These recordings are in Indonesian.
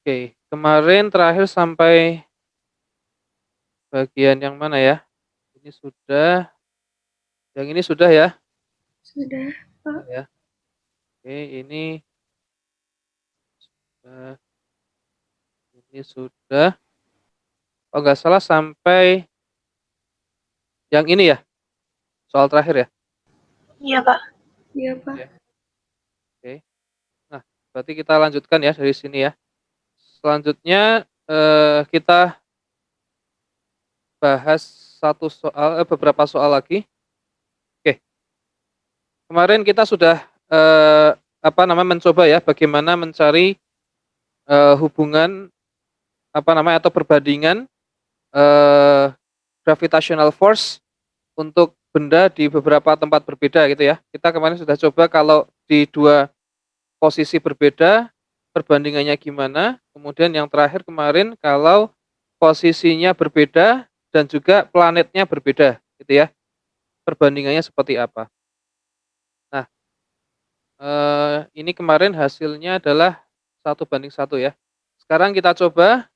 Oke, kemarin terakhir sampai bagian yang mana ya? Ini sudah, yang ini sudah ya? Sudah, Pak. Ya. Oke, eh, ini sudah. Oh nggak salah sampai yang ini ya? Soal terakhir ya? Iya, Pak. Iya, Pak. Ya. Oke. Nah, berarti kita lanjutkan ya dari sini ya. Selanjutnya kita bahas beberapa soal lagi. Oke, kemarin kita sudah mencoba ya bagaimana mencari hubungan atau perbandingan eh, gravitational force untuk benda di beberapa tempat berbeda gitu ya. Kita kemarin sudah coba kalau di dua posisi berbeda perbandingannya gimana. Kemudian yang terakhir kemarin kalau posisinya berbeda dan juga planetnya berbeda gitu ya. Perbandingannya seperti apa. Nah, ini kemarin hasilnya adalah 1:1 ya. Sekarang kita coba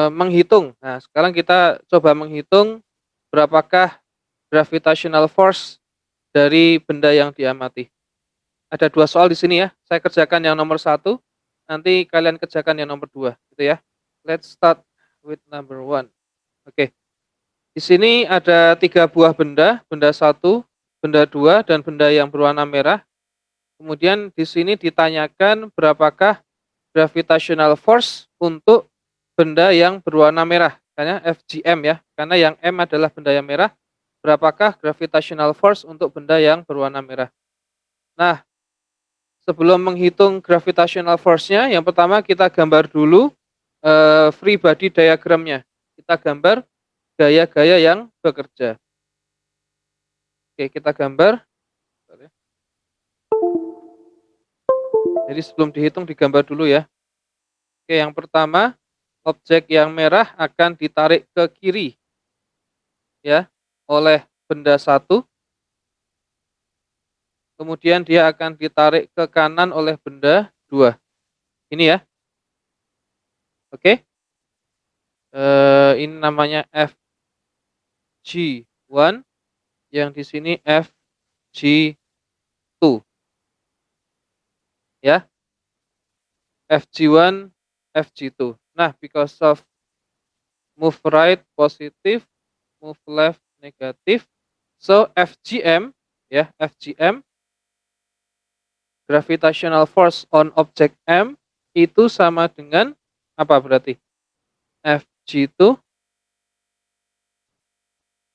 menghitung. Nah, sekarang kita coba menghitung berapakah gravitational force dari benda yang diamati. Ada dua soal di sini ya. Saya kerjakan yang nomor 1, nanti kalian kerjakan yang nomor 2, gitu ya. Let's start with number 1. Oke. Di sini ada 3 buah benda, benda 1, benda 2, dan benda yang berwarna merah. Kemudian di sini ditanyakan berapakah gravitational force untuk benda yang berwarna merah. Karena FGM ya, karena yang M adalah benda yang merah. Berapakah gravitational force untuk benda yang berwarna merah? Nah, sebelum menghitung gravitational force-nya, yang pertama kita gambar dulu free body diagramnya. Kita gambar gaya-gaya yang bekerja. Oke, kita gambar. Jadi sebelum dihitung digambar dulu ya. Oke, yang pertama, objek yang merah akan ditarik ke kiri ya oleh benda 1. Kemudian dia akan ditarik ke kanan oleh benda 2. Ini ya. Oke. Ini namanya FG1, yang di sini FG2. Ya. FG1, FG2. Nah, because of move right positive, move left negative. So FGM ya, FGM gravitational force on object M itu sama dengan apa berarti? FG2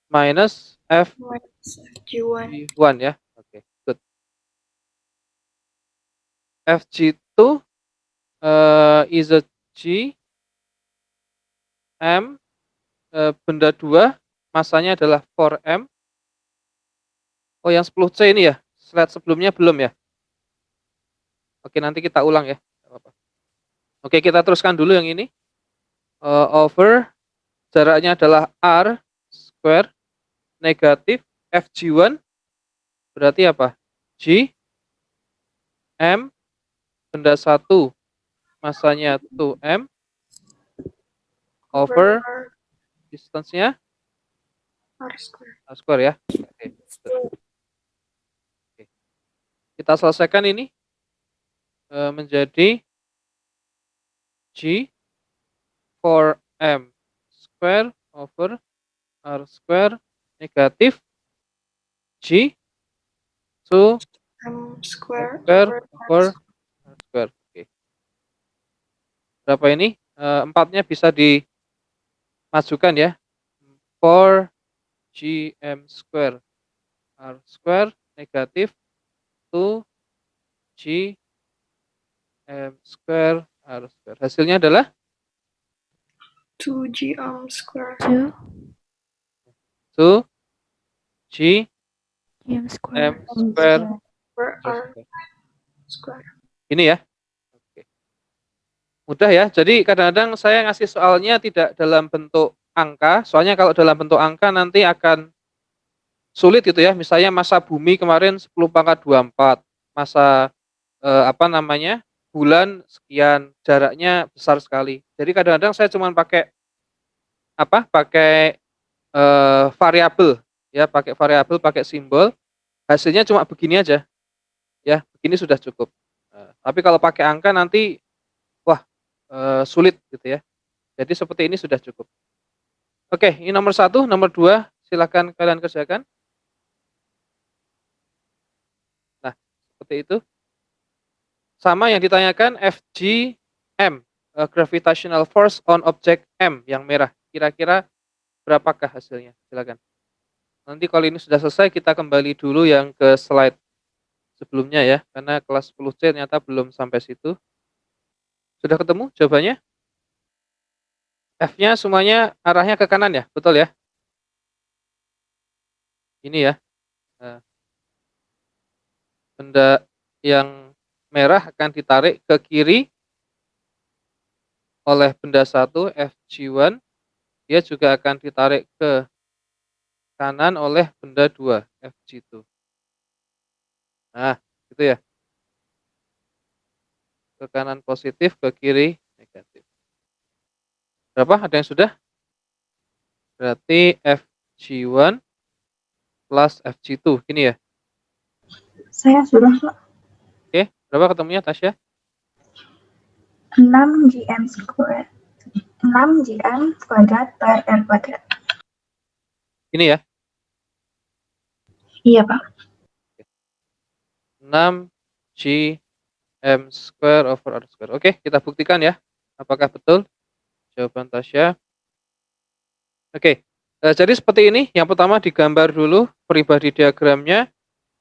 minus FG1 ya. Oke, good. FG2 is a G, M benda 2 masanya adalah 4M. Oh, yang 10C ini ya. Slide sebelumnya belum ya. Oke, nanti kita ulang ya. Oke, kita teruskan dulu yang ini. Over jaraknya adalah R square negatif FG1 berarti apa? G M benda 1 masanya 2M over distance-nya R square. R square ya. Oke. Oke. Kita selesaikan ini menjadi G 4M square over R square negatif G 2 M square over over R square. Oke. Berapa ini? 4-nya bisa dimajukan ya. 4 GM square R square negatif 2 G M square R square. Hasilnya adalah 2 GM square. 2 G GM M square. square R square. Ini ya. Oke. Mudah ya. Jadi kadang-kadang saya ngasih soalnya tidak dalam bentuk angka. Soalnya kalau dalam bentuk angka nanti akan sulit gitu ya. Misalnya massa bumi kemarin 10⁴. Massa bulan sekian, jaraknya besar sekali. Jadi kadang-kadang saya cuma pakai apa, pakai, variabel ya, pakai variabel, pakai simbol, hasilnya cuma begini aja ya, begini sudah cukup. Tapi kalau pakai angka nanti wah, sulit gitu ya. Jadi seperti ini sudah cukup. Oke, ini nomor satu, nomor 2 silakan kalian kerjakan. Nah, seperti itu. Sama yang ditanyakan FGM, gravitational force on object M yang merah. Kira-kira berapakah hasilnya? Silakan. Nanti kalau ini sudah selesai kita kembali dulu yang ke slide sebelumnya ya, karena kelas 10C ternyata belum sampai situ. Sudah ketemu jawabannya? F-nya semuanya arahnya ke kanan ya, betul ya? Ini ya, eee, benda yang merah akan ditarik ke kiri oleh benda satu FG1, dia juga akan ditarik ke kanan oleh benda 2 FG2. Nah, gitu ya. Ke kanan positif, ke kiri negatif. Berapa? Ada yang sudah? Berarti FG1 plus FG2, gini ya? Saya sudah, Pak. Oke, berapa ketemunya Tasya? 6 GM squared. 6 GM kuadrat per R kuadrat. Ini ya? Iya, Pak. 6 GM square over R square. Oke, kita buktikan ya. Apakah betul jawaban Tasya? Oke, jadi seperti ini. Yang pertama digambar dulu pribadi diagramnya.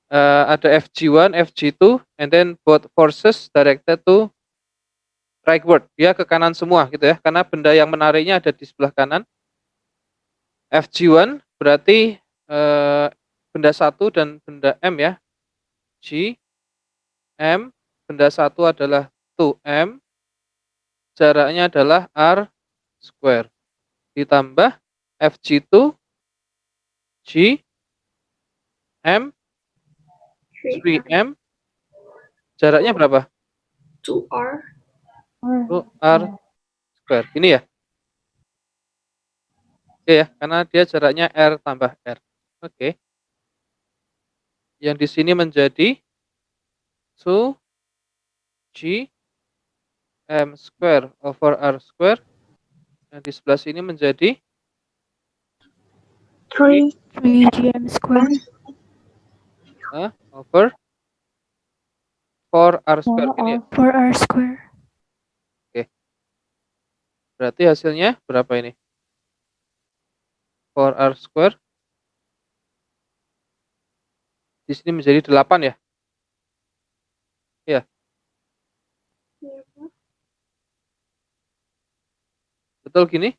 Ada FG1, FG2, and then both forces directed to rightward. Dia ke kanan semua gitu ya, karena benda yang menariknya ada di sebelah kanan. FG1 berarti benda satu dan benda M ya. G, M, benda satu adalah 2M, jaraknya adalah R square. Ditambah FG2, G, M, 3M, jaraknya berapa? 2R. 2R square. Ini ya? Oke ya, karena dia jaraknya R tambah R. Oke. Yang di sini menjadi 2G M square over R square. Yang di sebelah sini menjadi 3 3GM square over 4R square. Gini ya? 4R square. Oke. Berarti hasilnya berapa ini? 4R square. Di sini menjadi 8 ya? Iya. Betul gini?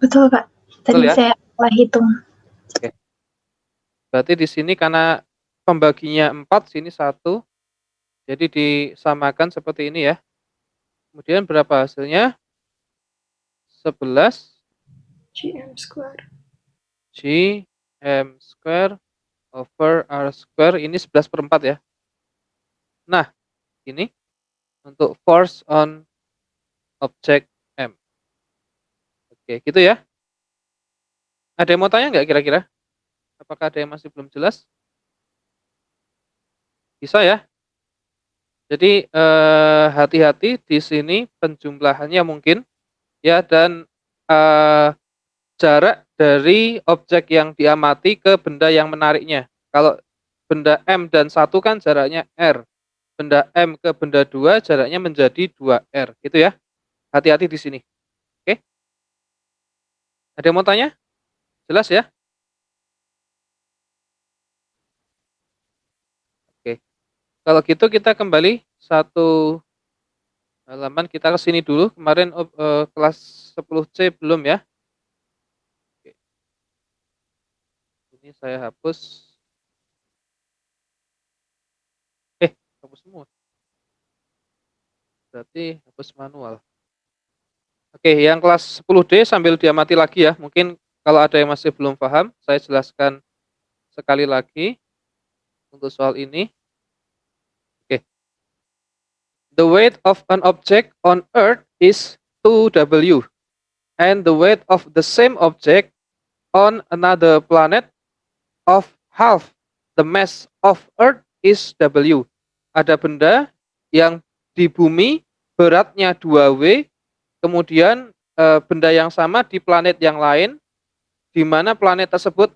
Betul, Pak. Tadi Betul ya? saya salah hitung. Oke. Berarti di sini karena pembaginya 4, sini 1. Jadi disamakan seperti ini ya. Kemudian berapa hasilnya? 11 GM square. GM square over R square. Ini 11/4 ya. Nah, ini untuk force on object M. Oke, gitu ya. Ada yang mau tanya nggak kira-kira? Apakah ada yang masih belum jelas? Bisa ya. Jadi hati-hati di sini penjumlahannya mungkin ya, dan jarak dari objek yang diamati ke benda yang menariknya. Kalau benda M dan 1 kan jaraknya R. Benda M ke benda 2 jaraknya menjadi 2R, gitu ya. Hati-hati di sini. Oke? Ada yang mau tanya? Jelas ya? Oke. Kalau gitu kita kembali satu halaman, kita ke sini dulu. Kemarin kelas 10C belum ya? Oke. Ini saya hapus. Hapus semua. Berarti hapus manual. Oke, yang kelas 10D sambil diamati lagi ya. Mungkin kalau ada yang masih belum paham, saya jelaskan sekali lagi untuk soal ini. the weight of an object on Earth is 2W, and the weight of the same object on another planet of half the mass of Earth is W. Ada benda yang di bumi beratnya 2W, kemudian benda yang sama di planet yang lain, di mana planet tersebut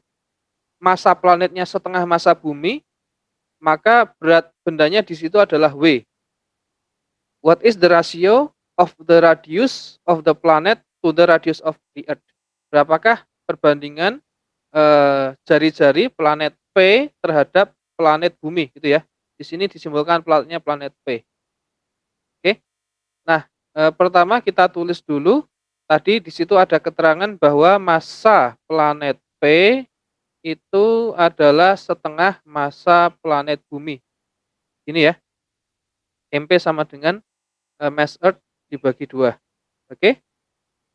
massa planetnya setengah massa bumi, maka berat bendanya di situ adalah W. What is the ratio of the radius of the planet to the radius of the Earth? Berapakah perbandingan jari-jari planet P terhadap planet bumi, gitu ya? Di sini disimbolkan planetnya planet P. Oke. Nah, pertama kita tulis dulu. Tadi di situ ada keterangan bahwa massa planet P itu adalah setengah massa planet bumi. Ini ya. MP sama dengan mass Earth dibagi 2. Oke.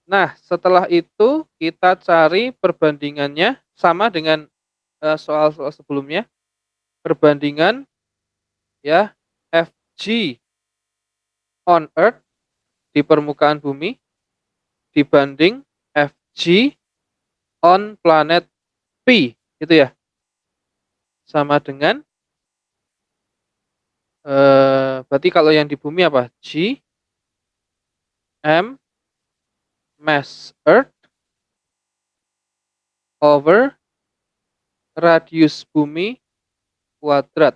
Nah, setelah itu kita cari perbandingannya sama dengan soal-soal sebelumnya. Perbandingan ya Fg on Earth di permukaan bumi dibanding Fg on planet P, gitu ya. Sama dengan berarti kalau yang di bumi apa? G M mass Earth over radius bumi kuadrat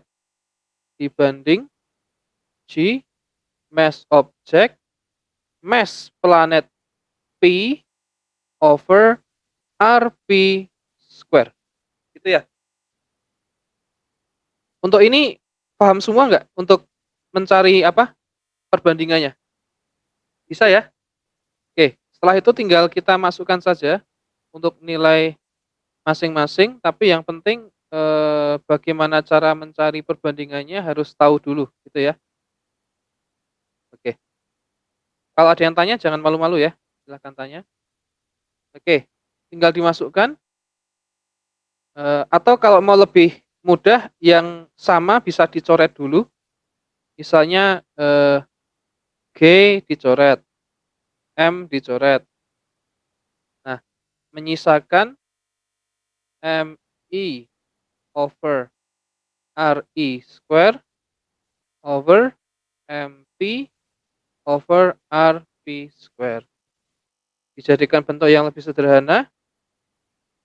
dibanding G mass object mass planet P over RP square. Gitu ya. Untuk ini paham semua nggak untuk mencari apa perbandingannya? Bisa ya? Oke, setelah itu tinggal kita masukkan saja untuk nilai masing-masing, tapi yang penting bagaimana cara mencari perbandingannya harus tahu dulu, gitu ya. Oke. Kalau ada yang tanya jangan malu-malu ya, silahkan tanya. Oke, tinggal dimasukkan. Atau kalau mau lebih mudah, yang sama bisa dicoret dulu. Misalnya G dicoret, M dicoret. Nah, menyisakan MI over RI square over MP over RP square. Dijadikan bentuk yang lebih sederhana,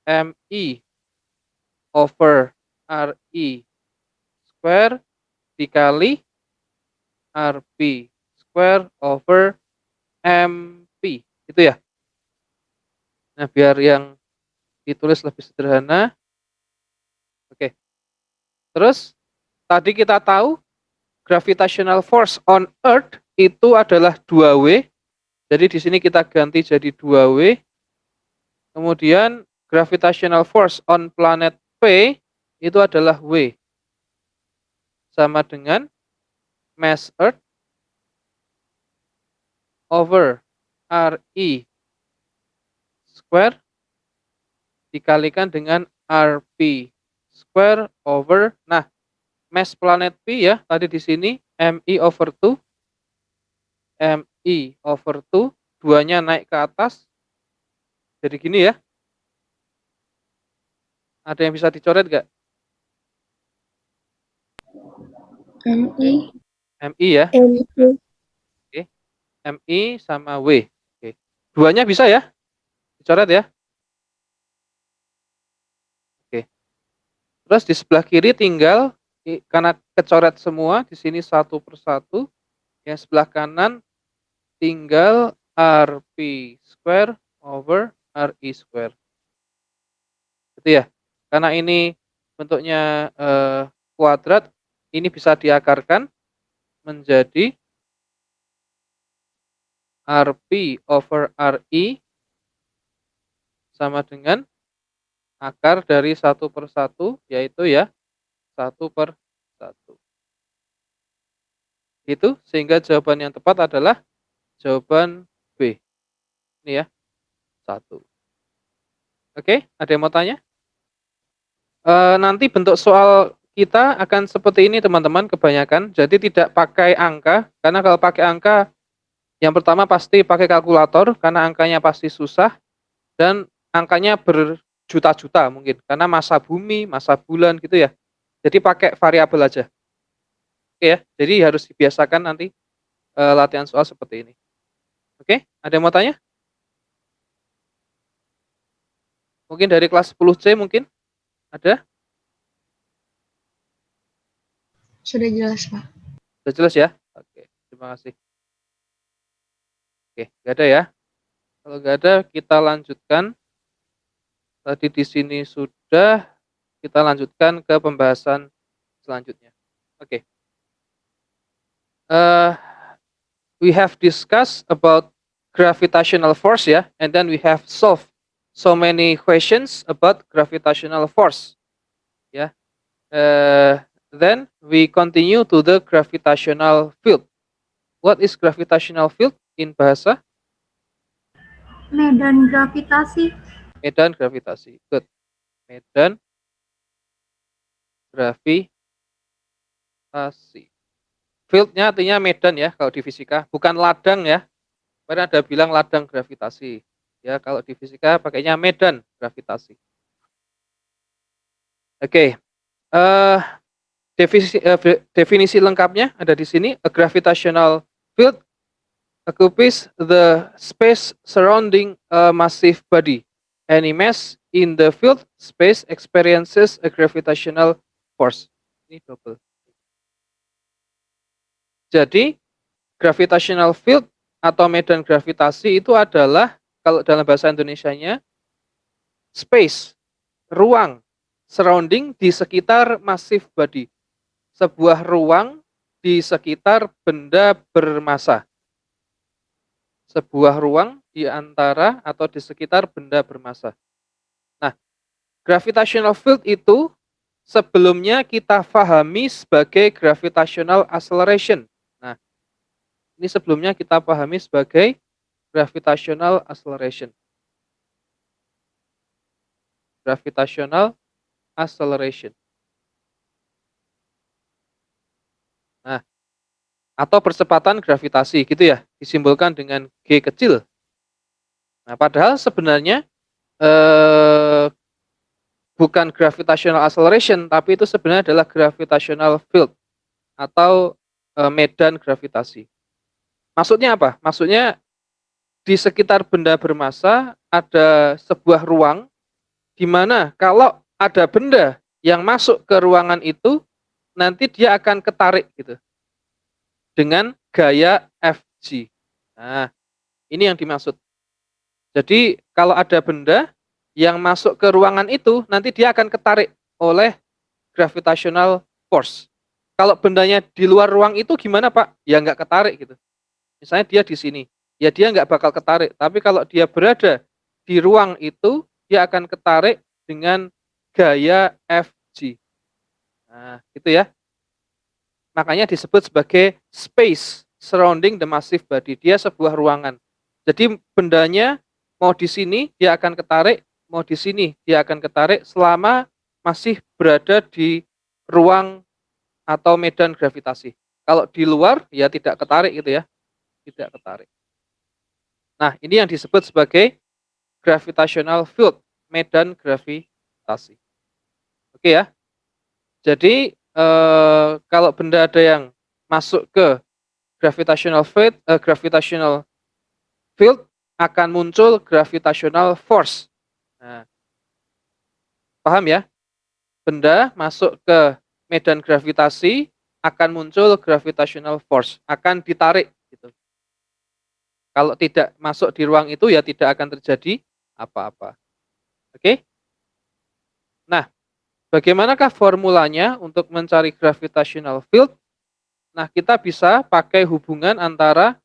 MI over RI square dikali RP square over MP. Itu ya. Nah, biar yang ditulis lebih sederhana. Oke. Terus, tadi kita tahu gravitational force on Earth itu adalah 2W. Jadi di sini kita ganti jadi 2W. Kemudian gravitational force on planet P itu adalah W. Sama dengan mass Earth over RI square dikalikan dengan RP square over, nah, mass planet P ya, tadi di sini MI over 2, MI over 2, duanya naik ke atas, jadi gini ya. Ada yang bisa dicoret gak? MI. MI ya. MI. Oke. MI sama W. Oke. Duanya bisa ya? Dicoret ya. Oke. Terus di sebelah kiri tinggal, karena kecoret semua, di sini satu persatu. Yang sebelah kanan tinggal RP square over RI square. Gitu ya. Karena ini bentuknya kuadrat, ini bisa diakarkan menjadi RP over RI sama dengan akar dari 1/1, yaitu ya 1/1. Itu sehingga jawaban yang tepat adalah jawaban B. Ini ya, 1. Oke, ada yang mau tanya? Nanti bentuk soal kita akan seperti ini teman-teman kebanyakan. Jadi tidak pakai angka, karena kalau pakai angka yang pertama pasti pakai kalkulator karena angkanya pasti susah dan angkanya berjuta-juta mungkin karena massa bumi, massa bulan gitu ya. Jadi pakai variabel aja. Oke ya. Jadi harus dibiasakan nanti latihan soal seperti ini. Oke, ada yang mau tanya? Mungkin dari kelas 10C mungkin ada? Sudah jelas, Pak. Sudah jelas ya? Oke, terima kasih. Oke, nggak ada ya? Kalau nggak ada, kita lanjutkan. Tadi di sini sudah, kita lanjutkan ke pembahasan selanjutnya. Oke. We have discussed about gravitational force ya, and then we have solved so many questions about gravitational force. Ya. Then we continue to the gravitational field. What is gravitational field in bahasa? Medan gravitasi. Medan gravitasi. Good. Medan gravitasi. Fieldnya artinya medan ya kalau di fisika, bukan ladang ya. Kemarin ada bilang ladang gravitasi. Ya, kalau di fisika pakainya medan gravitasi. Oke. Definisi lengkapnya ada di sini. A gravitational field occupies the space surrounding a massive body. Any mass in the field space experiences a gravitational force. Ini double. Jadi, gravitational field atau medan gravitasi itu adalah, kalau dalam bahasa Indonesianya, space, ruang, surrounding di sekitar massive body. Sebuah ruang di sekitar benda bermassa. Sebuah ruang di antara atau di sekitar benda bermassa. Nah, gravitational field itu sebelumnya kita pahami sebagai gravitational acceleration. Nah, ini sebelumnya kita pahami sebagai gravitational acceleration. Gravitational acceleration. Nah, atau percepatan gravitasi gitu ya, disimbolkan dengan G kecil. Nah, padahal sebenarnya bukan gravitational acceleration, tapi itu sebenarnya adalah gravitational field atau medan gravitasi. Maksudnya apa? Maksudnya di sekitar benda bermassa ada sebuah ruang di mana kalau ada benda yang masuk ke ruangan itu nanti dia akan ketarik gitu dengan gaya Fg. Nah, ini yang dimaksud. Jadi kalau ada benda yang masuk ke ruangan itu nanti dia akan ketarik oleh gravitational force. Kalau bendanya di luar ruang itu gimana Pak? Ya nggak ketarik gitu. Misalnya dia di sini, ya dia nggak bakal ketarik. Tapi kalau dia berada di ruang itu, dia akan ketarik dengan gaya Fg. Nah, gitu ya. Makanya disebut sebagai space surrounding the massive body. Dia sebuah ruangan. Jadi bendanya mau di sini dia akan ketarik, mau di sini dia akan ketarik selama masih berada di ruang atau medan gravitasi. Kalau di luar ya tidak ketarik gitu ya. Tidak ketarik. Nah, ini yang disebut sebagai gravitational field, medan gravitasi. Oke ya. Jadi kalau benda ada yang masuk ke gravitational field akan muncul gravitational force. Nah, paham ya? Benda masuk ke medan gravitasi akan muncul gravitational force, akan ditarik gitu. Kalau tidak masuk di ruang itu ya tidak akan terjadi apa-apa. Oke? Nah, bagaimanakah formulanya untuk mencari gravitational field? Nah, kita bisa pakai hubungan antara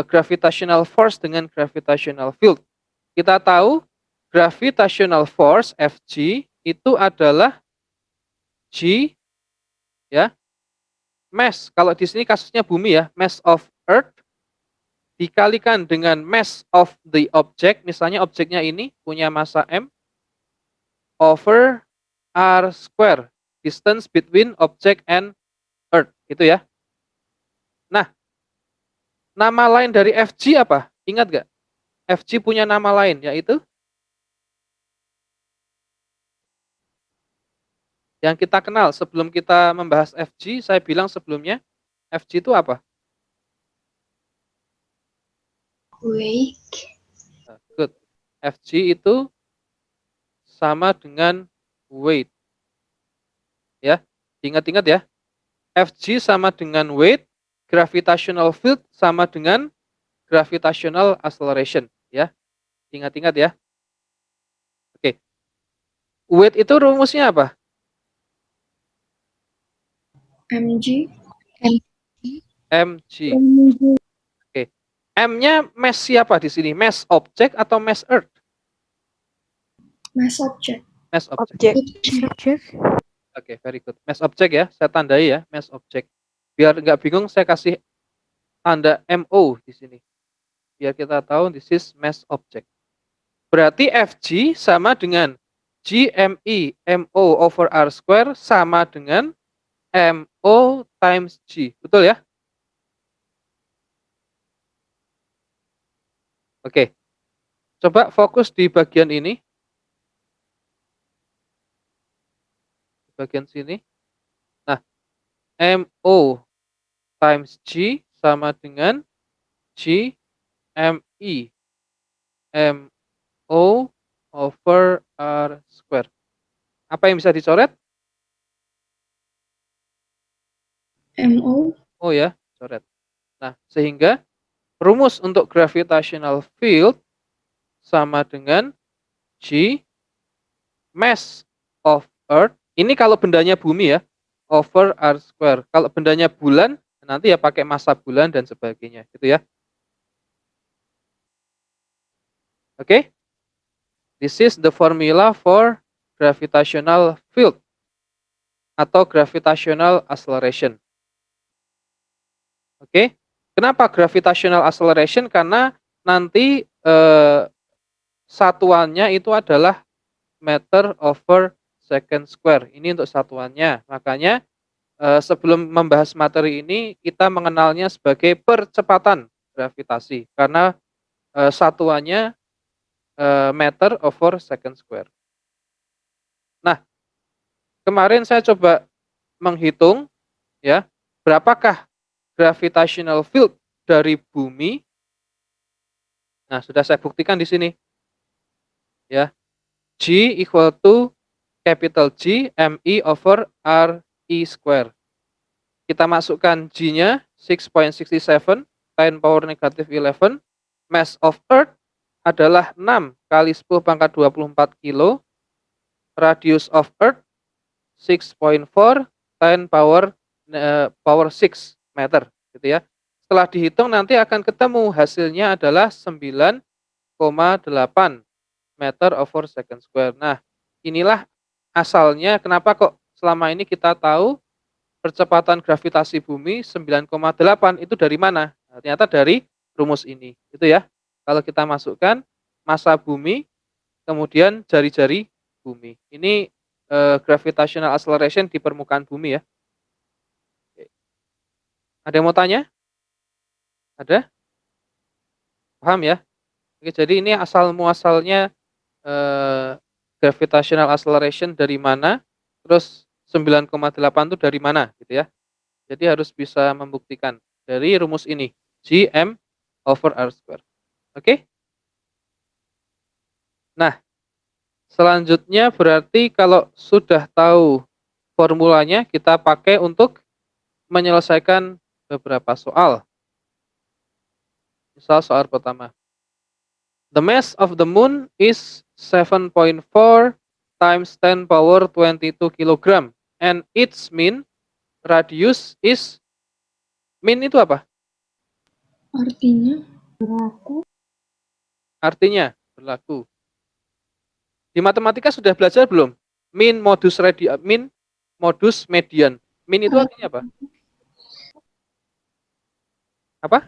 gravitational force dengan gravitational field. Kita tahu gravitational force Fg itu adalah G ya. Mass, kalau di sini kasusnya bumi ya, mass of earth dikalikan dengan mass of the object, misalnya objeknya ini punya massa m over r square. distance between object and earth, gitu ya. Nah, nama lain dari FG apa? Ingat nggak? FG punya nama lain, yaitu yang kita kenal sebelum kita membahas FG, saya bilang sebelumnya, FG itu apa? Wake. Good. FG itu sama dengan weight. Ya, ingat-ingat ya. FG sama dengan weight, gravitational field sama dengan gravitational acceleration, ya. Ingat-ingat ya. Oke. Weight itu rumusnya apa? MG. mg. Oke. M-nya mass siapa di sini? Mass object atau mass earth? Mass object. Mass object. Subject. Oke, very good. Mass object ya, saya tandai ya, mass object. Biar nggak bingung, saya kasih tanda MO di sini. Biar kita tahu this is mass object. Berarti Fg sama dengan GME MO over R square sama dengan MO times G. Betul ya? Oke. Coba fokus di bagian ini. Bagian sini. Nah, MO times G sama dengan GME MO over R square. Apa yang bisa dicoret? MO. Oh ya, coret. Nah, sehingga rumus untuk gravitational field sama dengan G mass of Earth. Ini kalau bendanya bumi ya, over R square. Kalau bendanya bulan, nanti ya pakai massa bulan dan sebagainya, gitu ya. Oke? This is the formula for gravitational field atau gravitational acceleration. Oke? Kenapa gravitational acceleration? Karena nanti satuannya itu adalah meter over second square. Ini untuk satuannya. Makanya sebelum membahas materi ini kita mengenalnya sebagai percepatan gravitasi karena satuannya meter over second square. Nah, kemarin saya coba menghitung ya, berapakah gravitational field dari bumi. Nah, sudah saya buktikan di sini. Ya. G equal to capital G ME over RE square. Kita masukkan G-nya 6.67 10 power negative 11. Mass of Earth adalah 6 kali 10 pangkat 24 kilo. Radius of Earth 6.4 10 power 6 meter, gitu ya. Setelah dihitung nanti akan ketemu hasilnya adalah 9,8 meter over second square. Nah, inilah asalnya kenapa kok selama ini kita tahu percepatan gravitasi bumi 9,8 itu dari mana? Nah, ternyata dari rumus ini. Itu ya. Kalau kita masukkan massa bumi, kemudian jari-jari bumi. Ini gravitational acceleration di permukaan bumi ya. Oke. Ada yang mau tanya? Ada? Paham ya? Oke, jadi ini asal muasalnya gravitational acceleration dari mana, terus 9,8 itu dari mana gitu ya. Jadi harus bisa membuktikan dari rumus ini, Gm over R square. Oke? Nah, selanjutnya berarti kalau sudah tahu formulanya, kita pakai untuk menyelesaikan beberapa soal. Misal soal pertama. The mass of the moon is 7.4 times 10 power 22 kg and its mean radius is, mean itu apa? Artinya berlaku. Di matematika sudah belajar belum? Mean, modus median. Mean itu artinya apa? Apa?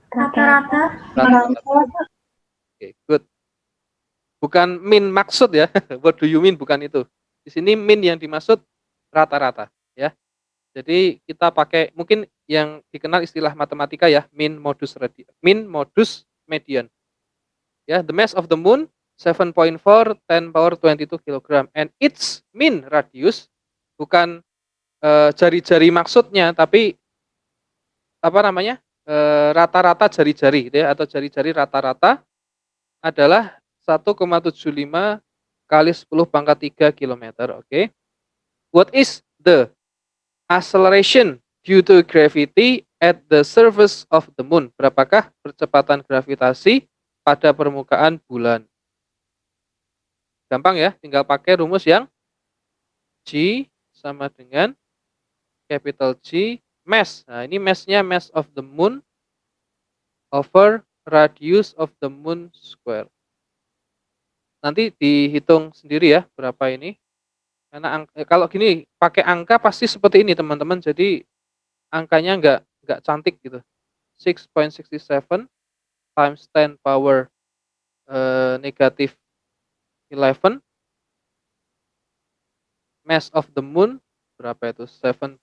Rata-rata. Oke, good. Bukan mean maksud ya. What do you mean? Bukan itu. Di sini mean yang dimaksud rata-rata ya. Jadi kita pakai mungkin yang dikenal istilah matematika ya, mean modus median. Ya, the mass of the moon 7.4 10 power 22 kg and its mean radius bukan jari-jari maksudnya, tapi apa namanya? Rata-rata jari-jari gitu ya, atau jari-jari rata-rata adalah 1,75 kali 10 pangkat 3 kilometer. Oke. What is the acceleration due to gravity at the surface of the moon? Berapakah percepatan gravitasi pada permukaan bulan? Gampang ya, tinggal pakai rumus yang G sama dengan capital G mass. Nah, ini massnya mass of the moon over radius of the moon square. Nanti dihitung sendiri ya berapa ini. Karena kalau gini pakai angka pasti seperti ini teman-teman. Jadi angkanya nggak cantik gitu. 6.67 times 10 power negative 11 mass of the moon berapa itu? 7.4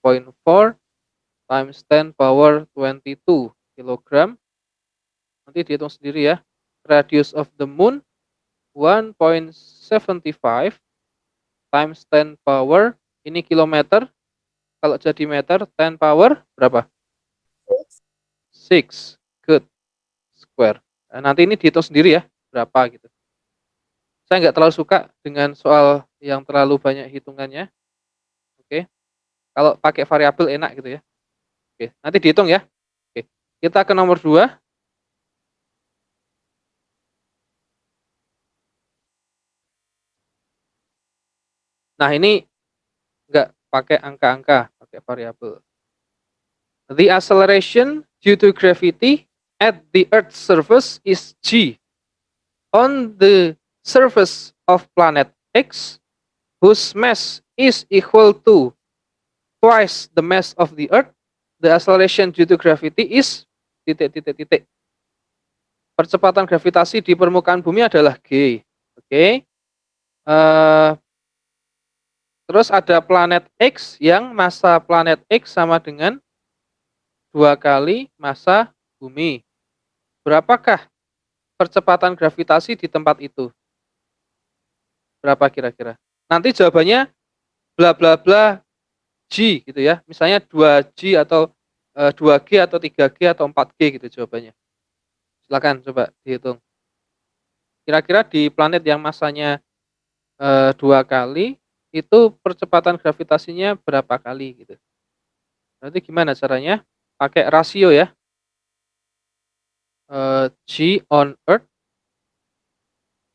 times 10 power 22 kilogram. Nanti dihitung sendiri ya. Radius of the moon 1.75 times 10 power ini kilometer. Kalau jadi meter 10 power berapa? 6. Good. Square. Nah, nanti ini dihitung sendiri ya berapa gitu. Saya nggak terlalu suka dengan soal yang terlalu banyak hitungannya. Oke. Kalau pakai variabel enak gitu ya. Oke, nanti dihitung ya. Oke. Kita ke nomor 2. Nah, ini nggak pakai angka-angka, pakai variabel. The acceleration due to gravity at the Earth's surface is g. On the surface of planet X, whose mass is equal to twice the mass of the Earth, the acceleration due to gravity is titik. Percepatan gravitasi di permukaan bumi adalah g. Oke. Terus ada planet X yang massa planet X sama dengan 2 kali massa bumi. Berapakah percepatan gravitasi di tempat itu? Berapa kira-kira? Nanti jawabannya bla bla bla G gitu ya. Misalnya 2G atau 2G atau 3G atau 4G gitu jawabannya. Silakan coba dihitung. Kira-kira di planet yang massanya 2 kali itu percepatan gravitasinya berapa kali gitu. Nanti gimana caranya? Pakai rasio ya. G on Earth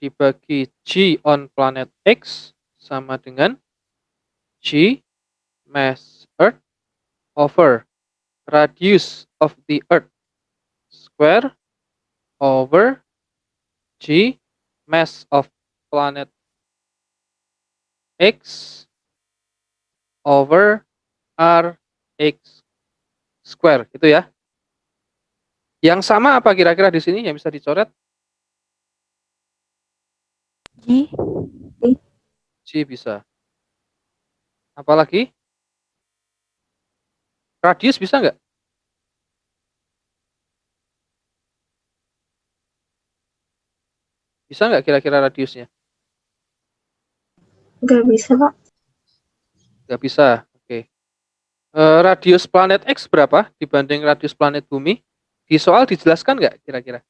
dibagi G on planet X sama dengan G mass Earth over radius of the Earth square over G mass of planet X over Rx square gitu ya. Yang sama apa kira-kira di sini yang bisa dicoret? G. G bisa. Apalagi? Radius bisa nggak? Bisa nggak kira-kira radiusnya? Nggak bisa, Pak. Nggak bisa. Oke. Radius planet X berapa dibanding radius planet bumi? Di soal dijelaskan nggak kira-kira?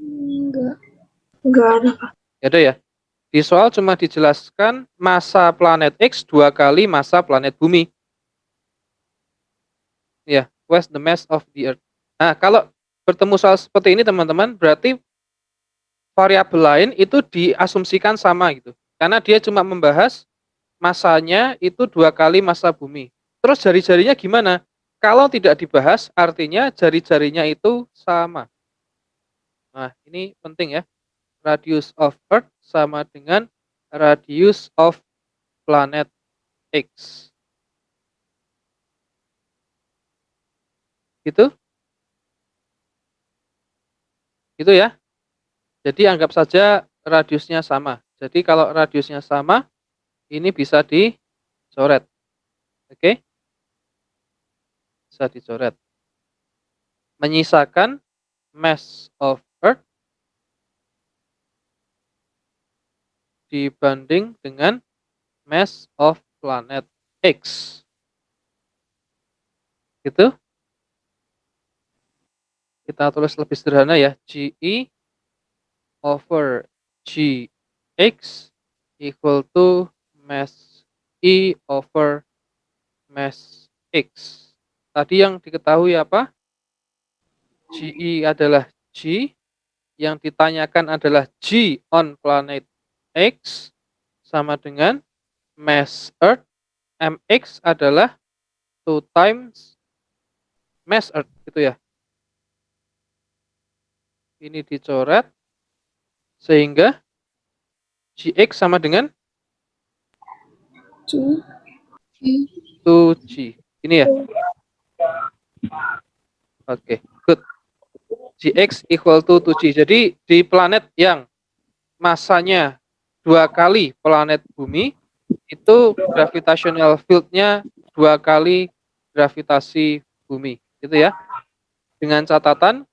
Enggak. Nggak ada, Pak. Ya ada ya. Di soal cuma dijelaskan massa planet X 2 kali massa planet bumi. Ya, what's the mass of the Earth? Nah, kalau bertemu soal seperti ini teman-teman, berarti variabel lain itu diasumsikan sama gitu. Karena dia cuma membahas massanya itu 2 kali massa bumi. Terus jari-jarinya gimana? Kalau tidak dibahas, artinya jari-jarinya itu sama. Nah, ini penting ya. Radius of Earth sama dengan radius of planet X. Gitu? Gitu ya. Jadi anggap saja radiusnya sama. Jadi kalau radiusnya sama, Ini bisa dicoret. Oke? Bisa dicoret. Menyisakan mass of Earth dibanding dengan mass of planet X. Gitu. Kita tulis lebih sederhana ya. GE over GX equal to mass E over mass X. Tadi yang diketahui apa? GE adalah G. Yang ditanyakan adalah G on planet X sama dengan mass Earth. MX adalah 2 times mass Earth. Gitu ya. Ini dicoret. Sehingga GX sama dengan 2G. Ini ya. Oke, good. GX equal to 2G. Jadi di planet yang masanya 2 kali planet bumi, itu gravitational field-nya 2 kali gravitasi bumi. Gitu ya. Dengan catatan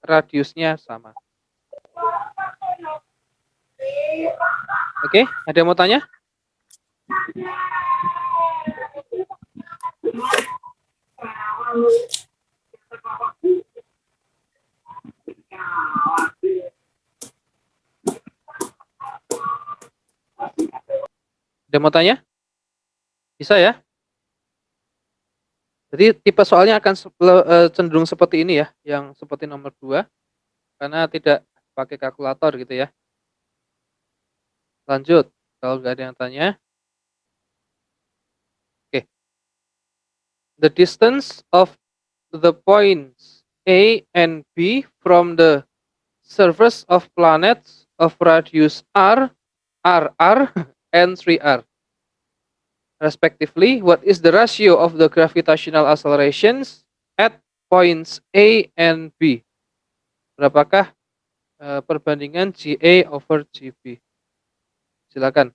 radiusnya sama. Oke, ada yang mau tanya? Ada yang mau tanya? Bisa ya? Jadi tipe soalnya akan cenderung seperti ini ya, yang seperti nomor 2, karena tidak pakai kalkulator gitu ya. Lanjut, kalau nggak ada yang tanya. Oke. The distance of the points A and B from the surface of planets of radius R, RR, and 3R. Respectively, what is the ratio of the gravitational accelerations at points A and B? Berapakah perbandingan GA over GB? Silakan.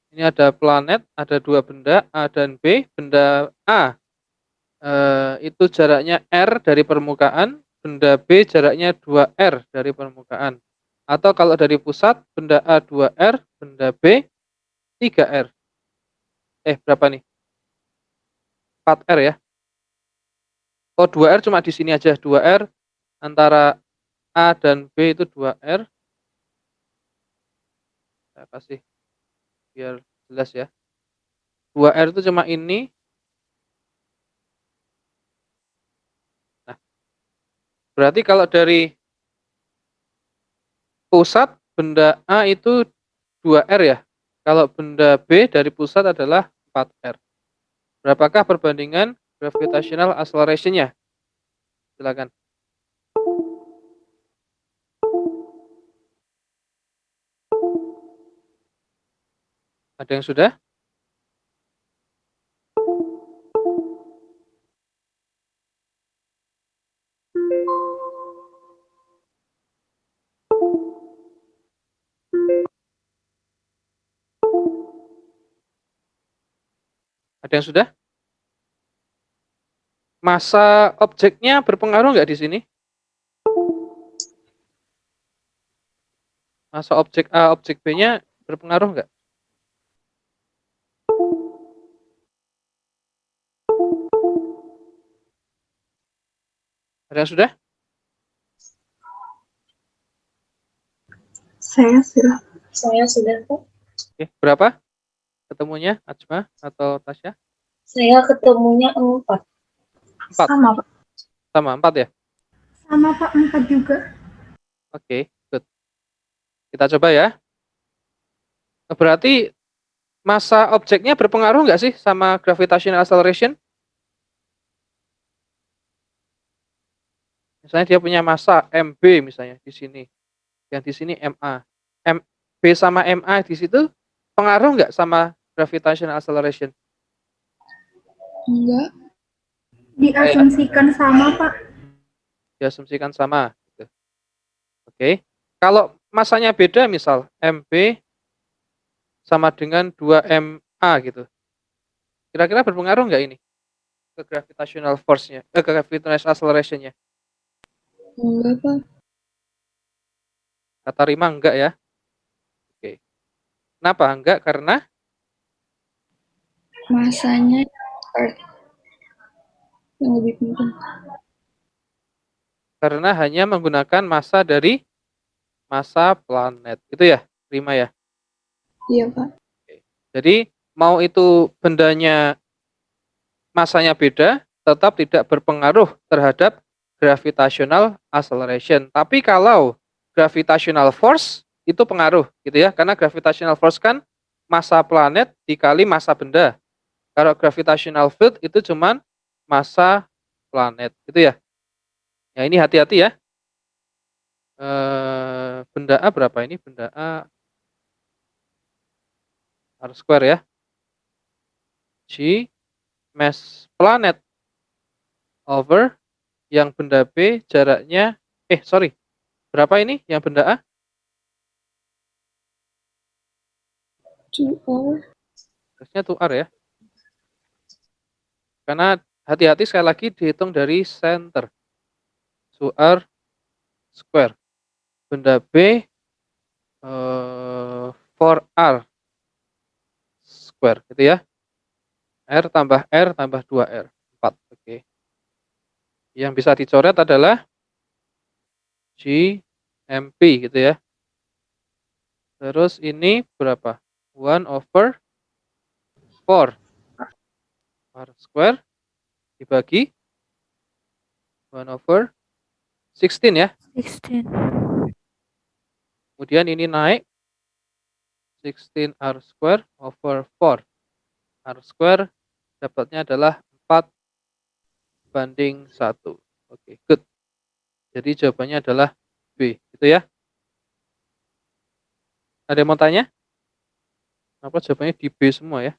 Ini ada planet, ada 2 benda, A dan B. Benda A itu jaraknya R dari permukaan, benda B jaraknya 2R dari permukaan. Atau kalau dari pusat, benda A 2R, benda B 3R. Berapa nih? 4R ya. Oh, 2R cuma di sini aja. 2R antara A dan B itu 2R. Saya kasih biar jelas ya. 2R itu cuma ini. Nah, berarti kalau dari pusat, benda A itu 2R ya. Kalau benda B dari pusat adalah 4R. Berapakah perbandingan gravitational acceleration-nya? Silakan. Ada yang sudah? Ada yang sudah? Masa objeknya berpengaruh nggak di sini? Masa objek A, objek B-nya berpengaruh nggak? Ada yang sudah? Saya sudah. Saya sudah, Pak. Oke, berapa ketemunya, Ajma atau Tasya? Saya ketemunya 4. 4. Sama, Pak. Sama, 4 ya? Sama, Pak. 4 juga. Oke, good. Kita coba ya. Berarti masa objeknya berpengaruh nggak sih sama gravitational acceleration? Misalnya dia punya masa MB misalnya di sini. Yang di sini MA. B sama MA di situ pengaruh nggak sama gravitational acceleration? Enggak. Diasumsikan sama, Pak. Diasumsikan sama. Gitu. Oke. Kalau masanya beda, misal MB sama dengan 2MA gitu. Kira-kira berpengaruh nggak ini ke gravitational force-nya, ke gravitational acceleration-nya? Enggak, Pak. Kata Rima enggak ya. Oke. Kenapa enggak? Karena Masanya Earth yang lebih penting. karena hanya menggunakan massa dari massa planet. Itu ya, Rima ya. Iya, Pak. Oke. Jadi mau itu bendanya masanya beda, tetap tidak berpengaruh terhadap gravitational acceleration. Tapi kalau gravitational force itu pengaruh gitu ya, karena gravitational force kan massa planet dikali massa benda. Kalau gravitational field itu cuman massa planet, gitu ya. Ya ini hati-hati ya. Benda A berapa ini? Benda A R square ya. G mass planet over yang benda B jaraknya berapa ini yang benda A? 2R. Harusnya 2R ya. Karena hati-hati sekali lagi dihitung dari center. 2R square. Benda B 4R square gitu ya. R tambah 2R 4. Oke. Yang bisa dicoret adalah GMP gitu ya. Terus ini berapa? 1/4 R square dibagi 1/16 ya. 16. Kemudian ini naik 16R square over 4. R square dapatnya adalah 4/1. Oke, good. Jadi jawabannya adalah B, gitu ya. Ada yang mau tanya? Kenapa jawabannya di B semua ya?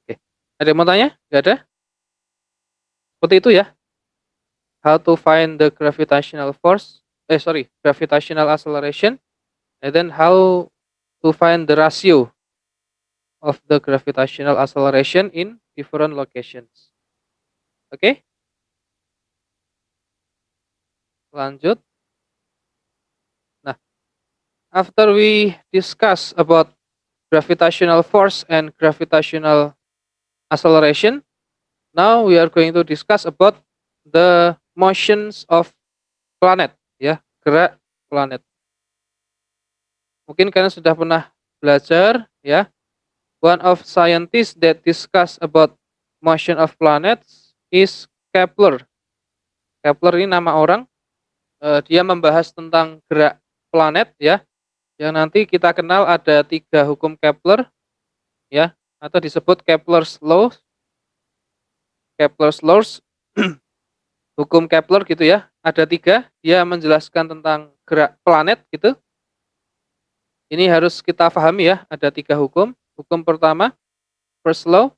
Oke. Ada yang mau tanya? Nggak ada? Seperti itu ya. How to find the gravitational force? Gravitational acceleration. And then how to find the ratio of the gravitational acceleration in different locations. Oke? Lanjut. Nah, after we discuss about gravitational force and gravitational acceleration, now we are going to discuss about the motions of planet, ya, gerak planet. Mungkin kalian sudah pernah belajar, ya. One of scientists that discuss about motion of planets is Kepler. Kepler ini nama orang. Dia membahas tentang gerak planet, ya. Yang nanti kita kenal ada 3 hukum Kepler, ya, atau disebut Kepler's law. Kepler's laws. Hukum Kepler gitu ya. Ada 3, dia menjelaskan tentang gerak planet gitu. Ini harus kita pahami ya, ada 3 hukum. Hukum pertama, first law.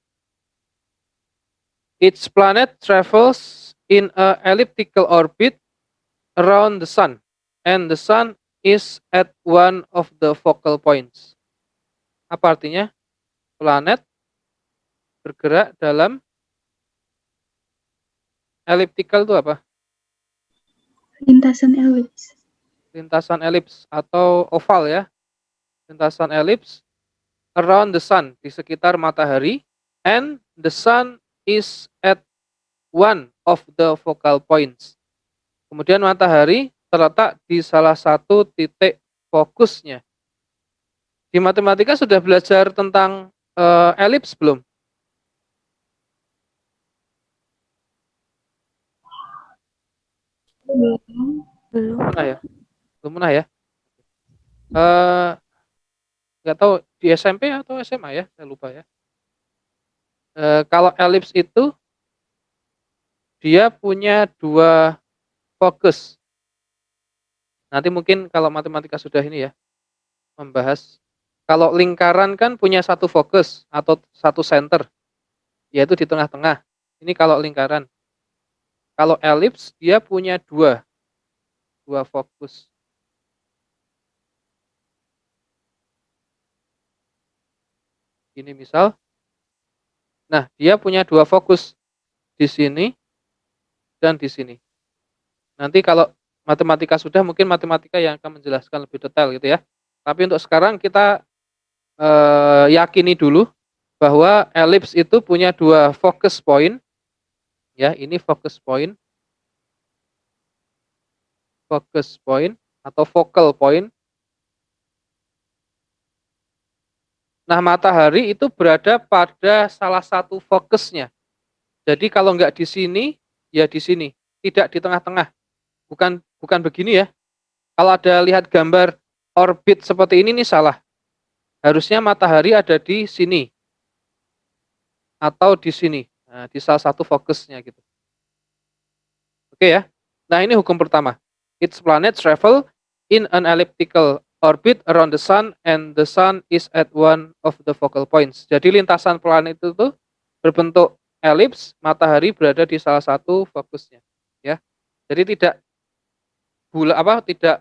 Each planet travels in a elliptical orbit around the sun, and the sun is at one of the focal points. Apa artinya? Planet bergerak dalam elliptical itu apa? Lintasan elips. Lintasan elips atau oval ya. Lintasan elips around the sun, di sekitar matahari, and the sun is at one of the focal points. Kemudian matahari terletak di salah satu titik fokusnya. Di matematika sudah belajar tentang elips belum? Belum. Pernah ya? Belum pernah ya? Nggak tahu di SMP atau SMA ya, saya lupa ya. Kalau elips itu dia punya 2 fokus. Nanti mungkin kalau matematika sudah ini ya, membahas. Kalau lingkaran kan punya 1 fokus atau 1 center, yaitu di tengah-tengah. Ini kalau lingkaran. Kalau elips dia punya 2 fokus. Ini misal. Nah, dia punya dua fokus di sini dan di sini. Nanti kalau matematika sudah, mungkin matematika yang akan menjelaskan lebih detail gitu ya. Tapi untuk sekarang kita yakini dulu bahwa elips itu punya dua focus point. Ya, ini focus point atau focal point. Nah, matahari itu berada pada salah satu fokusnya. Jadi kalau nggak di sini, ya di sini, tidak di tengah-tengah. Bukan begini ya. Kalau ada lihat gambar orbit seperti ini nih salah. Harusnya matahari ada di sini atau di sini. Nah, di salah satu fokusnya gitu. Oke ya. Nah, ini hukum pertama. Its planet travel in an elliptical orbit around the sun and the sun is at one of the focal points. Jadi lintasan planet itu tuh berbentuk elips, matahari berada di salah satu fokusnya, ya. Jadi tidak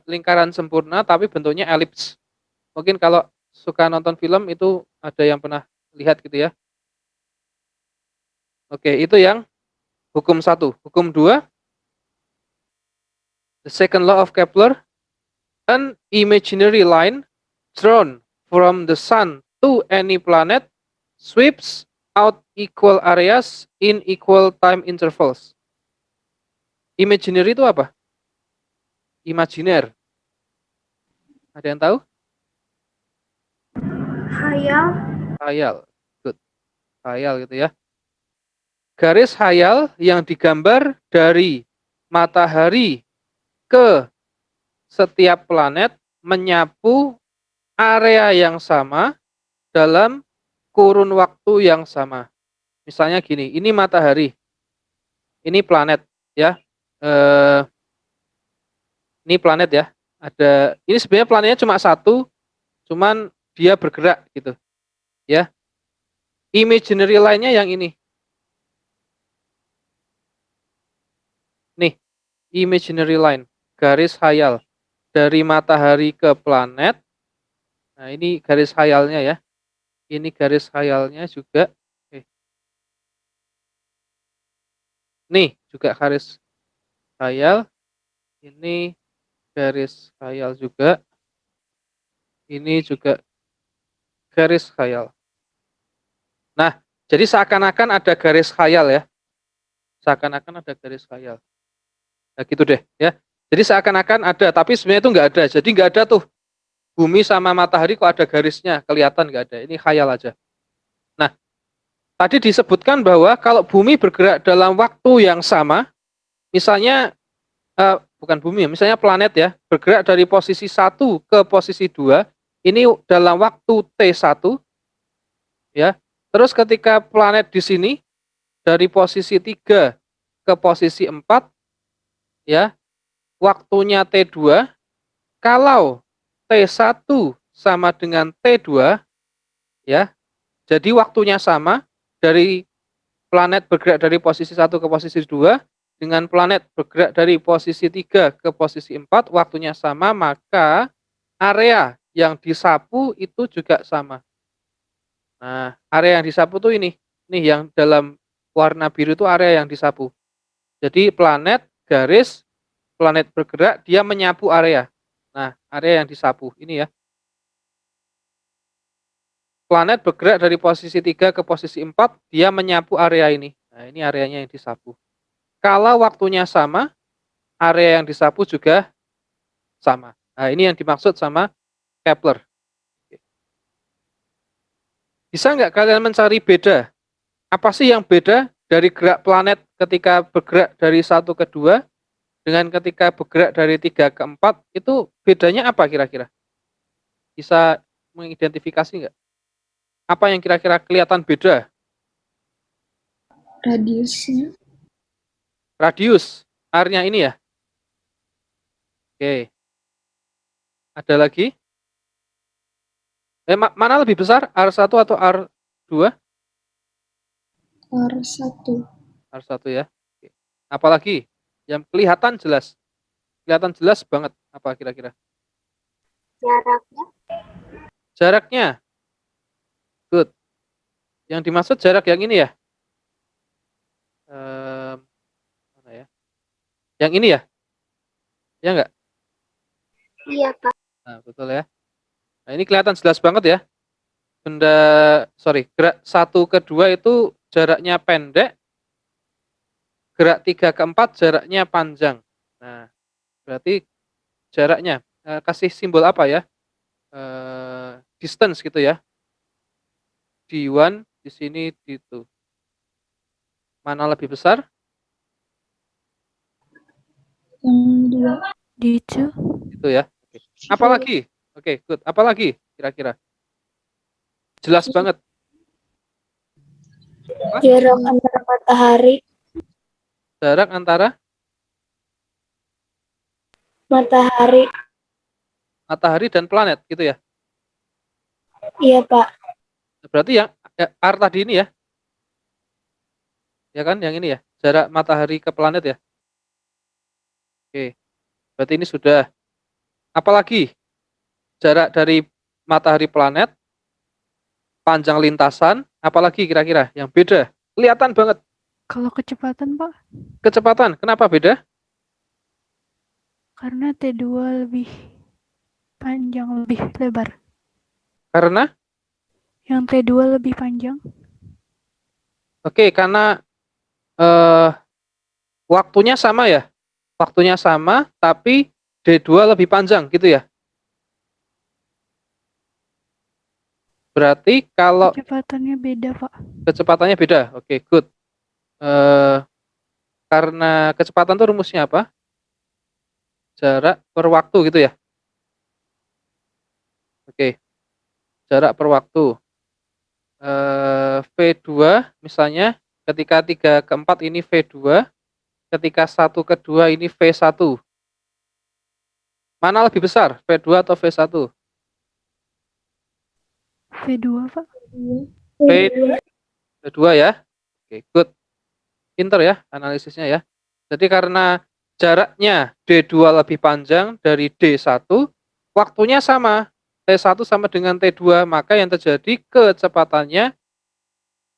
lingkaran sempurna tapi bentuknya elips. Mungkin kalau suka nonton film itu ada yang pernah lihat gitu ya. Oke, itu yang hukum 1. Hukum 2, the second law of Kepler, an imaginary line drawn from the sun to any planet sweeps out equal areas in equal time intervals. Imaginary itu apa? Imajiner. Ada yang tahu? Hayal. Hayal. Good. Hayal gitu ya. Garis hayal yang digambar dari matahari ke setiap planet menyapu area yang sama dalam kurun waktu yang sama. Misalnya gini, ini matahari, ini planet ya. Ini planet ya. Ini sebenarnya planetnya cuma satu, cuman dia bergerak gitu, ya. Imaginary line-nya yang ini. Nih, imaginary line, garis hayal dari matahari ke planet. Nah, ini garis hayalnya ya. Ini garis hayalnya juga. Nih, juga garis hayal. Ini garis hayal juga. Ini juga garis hayal. Nah, jadi seakan-akan ada garis hayal ya. Seakan-akan ada garis hayal. Nah, gitu deh ya. Jadi seakan-akan ada, tapi sebenarnya itu nggak ada. Jadi nggak ada tuh bumi sama matahari kok ada garisnya, kelihatan nggak ada. Ini khayal aja. Nah, tadi disebutkan bahwa kalau bumi bergerak dalam waktu yang sama, misalnya bukan bumi, misalnya planet ya, bergerak dari posisi 1 ke posisi 2, ini dalam waktu T1, ya. Terus ketika planet di sini dari posisi 3 ke posisi 4, ya, waktunya T2, kalau T1 sama dengan T2, ya, jadi waktunya sama dari planet bergerak dari posisi 1 ke posisi 2, dengan planet bergerak dari posisi 3 ke posisi 4, waktunya sama, maka area yang disapu itu juga sama. Nah, area yang disapu tuh ini. Nih yang dalam warna biru itu area yang disapu. Jadi planet garis, planet bergerak, dia menyapu area. Nah, area yang disapu ini ya. Planet bergerak dari posisi 3 ke posisi 4, dia menyapu area ini. Nah, ini areanya yang disapu. Kalau waktunya sama, area yang disapu juga sama. Nah, ini yang dimaksud sama Kepler. Bisa nggak kalian mencari beda? Apa sih yang beda dari gerak planet ketika bergerak dari 1 ke 2 dengan ketika bergerak dari 3 ke 4? Itu bedanya apa kira-kira? Bisa mengidentifikasi nggak? Apa yang kira-kira kelihatan beda? Radiusnya. Radius, R-nya ini ya? Oke. Ada lagi? Mana lebih besar? R1 atau R2? R1. R1 ya. Oke. Apalagi yang kelihatan jelas? Kelihatan jelas banget apa kira-kira? Jaraknya. Jaraknya. Good. Yang dimaksud jarak yang ini ya? Eee, mana ya? Yang ini ya? Ya nggak? Iya, Pak. Nah, betul ya. Nah, ini kelihatan jelas banget ya. Gerak 1 ke 2 itu jaraknya pendek, gerak 3 ke 4 jaraknya panjang. Nah, berarti jaraknya, kasih simbol apa ya? Distance gitu ya. D1 di sini D2. Mana lebih besar? Yang dua. D2. Itu ya. Oke. Apalagi? Oke, good. Apalagi kira-kira? Jelas banget. Apa? Jarak antara matahari Jarak antara matahari. matahari dan planet gitu ya. Iya, Pak. Berarti yang R tadi ini ya. Ya kan yang ini ya. Jarak matahari ke planet ya. Oke. Berarti ini sudah. Apalagi jarak dari matahari planet, panjang lintasan, apalagi kira-kira yang beda? Kelihatan banget. Kalau kecepatan, Pak, Kecepatan, kenapa beda? karena T2 lebih panjang, lebih lebar. Karena Yang T2 lebih panjang. karena eh, waktunya sama ya. Waktunya sama, tapi D2 lebih panjang gitu ya. Berarti kalau Kecepatannya beda, Pak. kecepatannya beda. Oke, good. Eh, karena kecepatan itu rumusnya apa? Jarak per waktu gitu ya. Oke, jarak per waktu. V2 misalnya ketika 3 ke 4 ini V2, ketika 1 ke 2 ini V1. Mana lebih besar, V2 atau V1? V2, Pak. V2 ya. Oke, good. Pinter ya analisisnya ya. Jadi karena jaraknya D2 lebih panjang dari D1, waktunya sama. T1 sama dengan T2, maka yang terjadi kecepatannya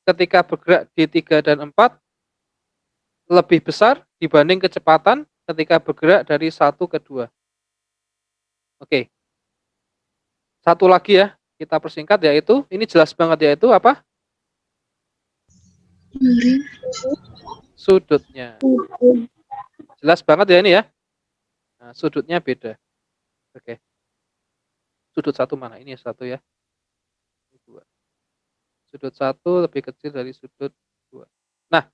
ketika bergerak D3 dan 4 lebih besar dibanding kecepatan ketika bergerak dari 1 ke 2. Oke. Satu lagi ya, kita persingkat yaitu, ini jelas banget yaitu apa? Sudutnya. Jelas banget ya ini ya. Nah, sudutnya beda. Oke. Sudut satu mana? Ini satu ya. Ini dua. Sudut satu lebih kecil dari sudut dua. Nah,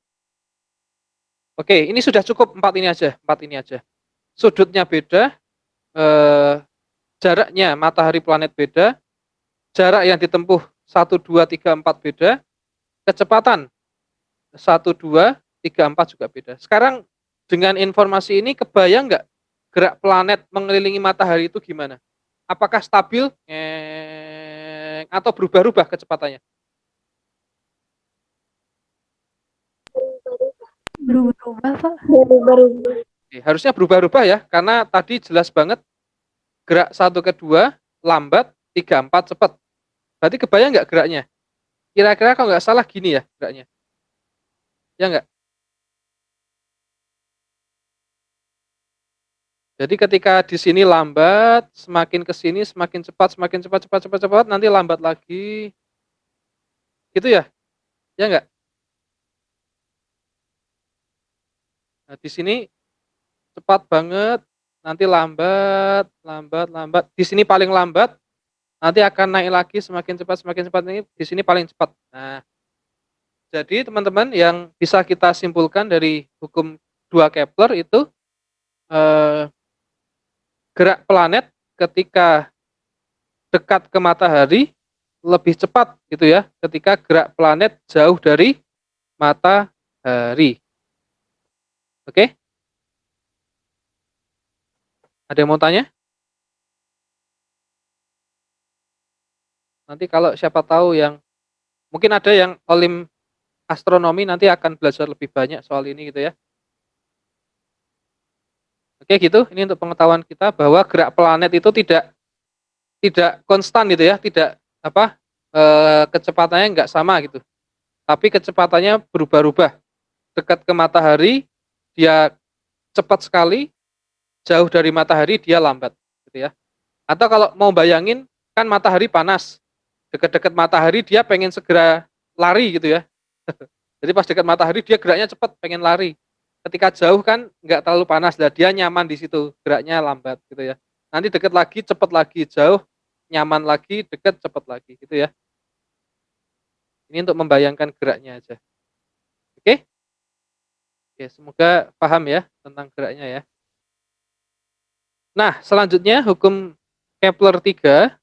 oke, ini sudah cukup empat ini aja. Sudutnya beda, jaraknya matahari planet beda, jarak yang ditempuh 1, 2, 3, 4 beda, kecepatan 1, 2, 3, 4 juga beda. Sekarang dengan informasi ini kebayang nggak gerak planet mengelilingi matahari itu gimana? Apakah stabil atau berubah-ubah kecepatannya? Berubah-ubah, Pak. Berubah-ubah. Oke, harusnya berubah-ubah ya, karena tadi jelas banget gerak 1 ke 2 lambat, 3, 4 cepat. Berarti kebayang nggak geraknya? Kira-kira kalau nggak salah gini ya geraknya. Ya nggak? Jadi ketika di sini lambat, semakin ke sini semakin cepat, cepat, nanti lambat lagi. Gitu ya? Ya nggak? Nah, di sini cepat banget, nanti lambat. Di sini paling lambat, nanti akan naik lagi semakin cepat ini di sini paling cepat. Nah, jadi teman-teman yang bisa kita simpulkan dari hukum 2 Kepler itu eh, gerak planet ketika dekat ke matahari lebih cepat gitu ya ketika gerak planet jauh dari matahari. Oke? Ada yang mau tanya? Nanti kalau siapa tahu yang mungkin ada yang olim astronomi nanti akan belajar lebih banyak soal ini gitu ya. Oke gitu, ini untuk pengetahuan kita bahwa gerak planet itu tidak konstan gitu ya, tidak apa kecepatannya nggak sama gitu. tapi kecepatannya berubah-ubah. Dekat ke matahari dia cepat sekali, jauh dari matahari dia lambat, gitu ya. Atau kalau mau bayangin, kan matahari panas, dekat-dekat matahari dia pengen segera lari gitu ya. Jadi pas dekat matahari dia geraknya cepat, pengen lari. Ketika jauh kan nggak terlalu panas, lah dia nyaman di situ, geraknya lambat gitu ya. Nanti dekat lagi, cepat lagi, jauh, nyaman lagi, dekat, cepat lagi gitu ya. Ini untuk membayangkan geraknya aja. Oke? Oke, semoga paham ya tentang geraknya ya. Nah, selanjutnya hukum Kepler 3.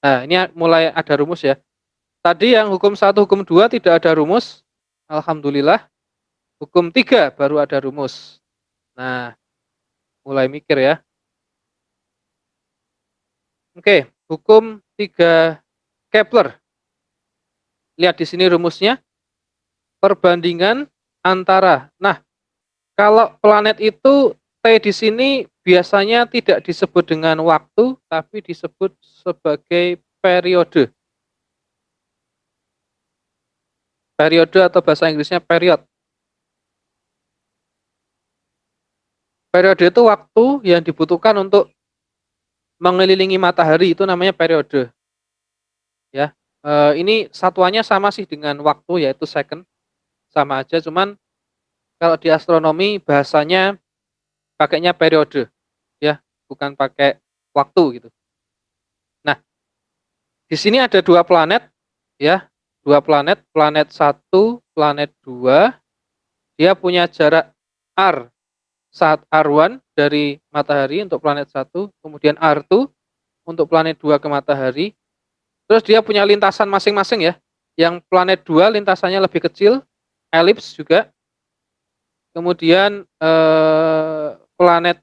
Nah, ini mulai ada rumus ya. Tadi yang hukum 1, hukum 2 tidak ada rumus. Alhamdulillah. Hukum 3 baru ada rumus. Nah, mulai mikir ya. Oke, hukum 3 Kepler. Lihat di sini rumusnya. Perbandingan antara. Nah, kalau planet itu T di sini biasanya tidak disebut dengan waktu, tapi disebut sebagai periode. Periode atau bahasa Inggrisnya period. Periode itu waktu yang dibutuhkan untuk mengelilingi matahari, itu namanya periode. Ya, ini satuannya sama sih dengan waktu, yaitu second, sama aja. Cuman kalau di astronomi bahasanya pakainya periode, ya, bukan pakai waktu gitu. Nah, di sini ada dua planet, ya, dua planet, planet 1, planet 2. Dia punya jarak R saat R1 dari matahari untuk planet 1, kemudian R2 untuk planet 2 ke matahari. Terus dia punya lintasan masing-masing ya. Yang planet 2 lintasannya lebih kecil, elips juga. Kemudian planet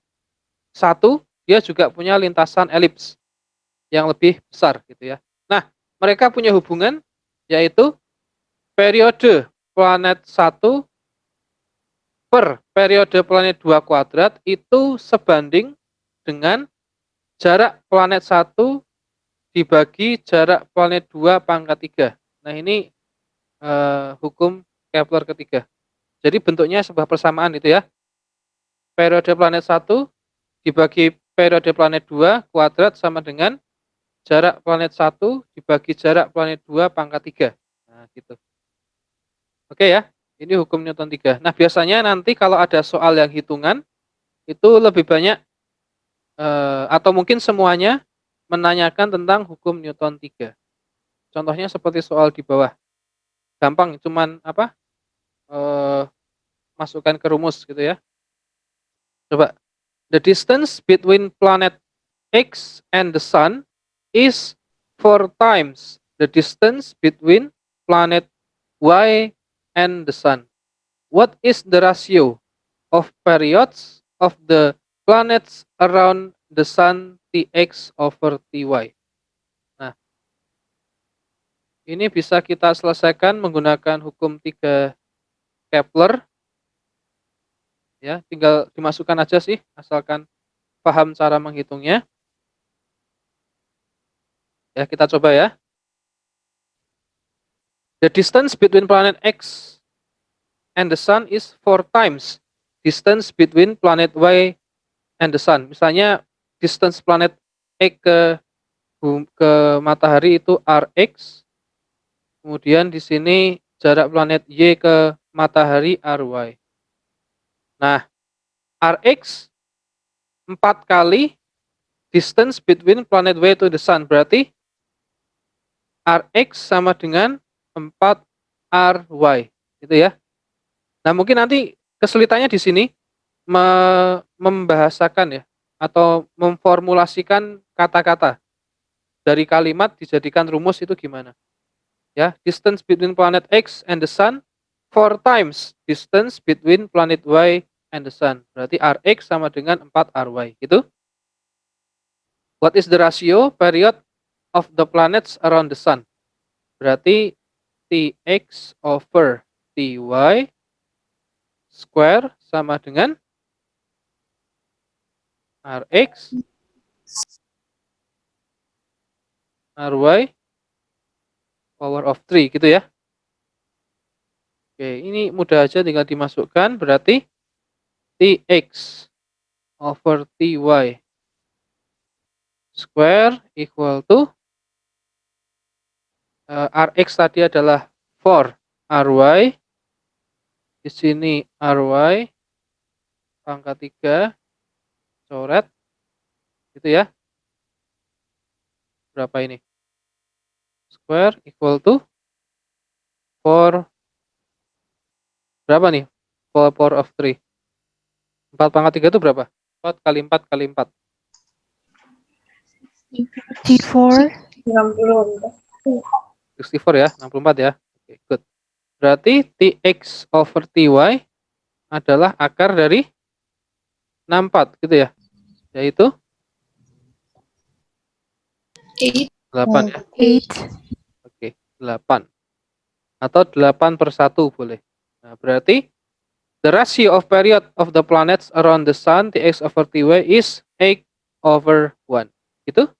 1 dia juga punya lintasan elips yang lebih besar gitu ya. Nah, mereka punya hubungan yaitu periode planet 1 per periode planet 2 kuadrat itu sebanding dengan jarak planet 1 dibagi jarak planet 2 pangkat 3. Nah, ini hukum Kepler ketiga. Jadi bentuknya sebuah persamaan itu ya. Periode planet 1 dibagi periode planet 2 kuadrat sama dengan jarak planet 1 dibagi jarak planet 2 pangkat 3. Nah, gitu. Oke ya. Ini hukum Newton 3. Nah, biasanya nanti kalau ada soal yang hitungan itu lebih banyak atau mungkin semuanya menanyakan tentang hukum Newton 3. Contohnya seperti soal di bawah. Gampang, cuman apa? Masukkan ke rumus gitu ya. Coba. The distance between planet X and the sun is 4 times the distance between planet Y and the sun. What is the ratio of periods of the planets around the sun Tx over Ty? Nah, ini bisa kita selesaikan menggunakan hukum 3 Kepler. Ya, tinggal dimasukkan aja sih, asalkan paham cara menghitungnya. Ya, kita coba ya. The distance between planet X and the sun is 4 times distance between planet Y and the sun. Misalnya distance planet X ke matahari itu Rx. Kemudian di sini jarak planet Y ke matahari Ry. Nah, Rx 4 kali distance between planet Y to the sun. Berarti Rx sama dengan 4 Ry. Gitu ya. Nah, mungkin nanti kesulitannya di sini membahasakan ya atau memformulasikan kata-kata dari kalimat dijadikan rumus itu gimana? Ya, distance between planet X and the sun 4 times distance between planet Y and the sun. Berarti Rx sama dengan 4 Ry, gitu. What is the ratio period of the planets around the sun? Berarti Tx over Ty square sama dengan Rx Ry power of 3 gitu ya. Oke, ini mudah aja tinggal dimasukkan, berarti Tx over Ty square equal to Rx tadi adalah 4 Ry, di sini Ry pangkat 3 coret gitu ya. Berapa ini? Square equal to 4 berapa nih? 4 power of 3. 4 pangkat 3 itu berapa? 4 kali 4 kali 4. T4 64 ya, 64 ya. Oke, good. Berarti Tx over Ty adalah akar dari 64 gitu ya. Yaitu 8 ya. 8 Oke, 8. Atau 8/1 boleh. Nah, berarti the ratio of period of the planets around the sun Tx over Ty is 8/1. Gitu?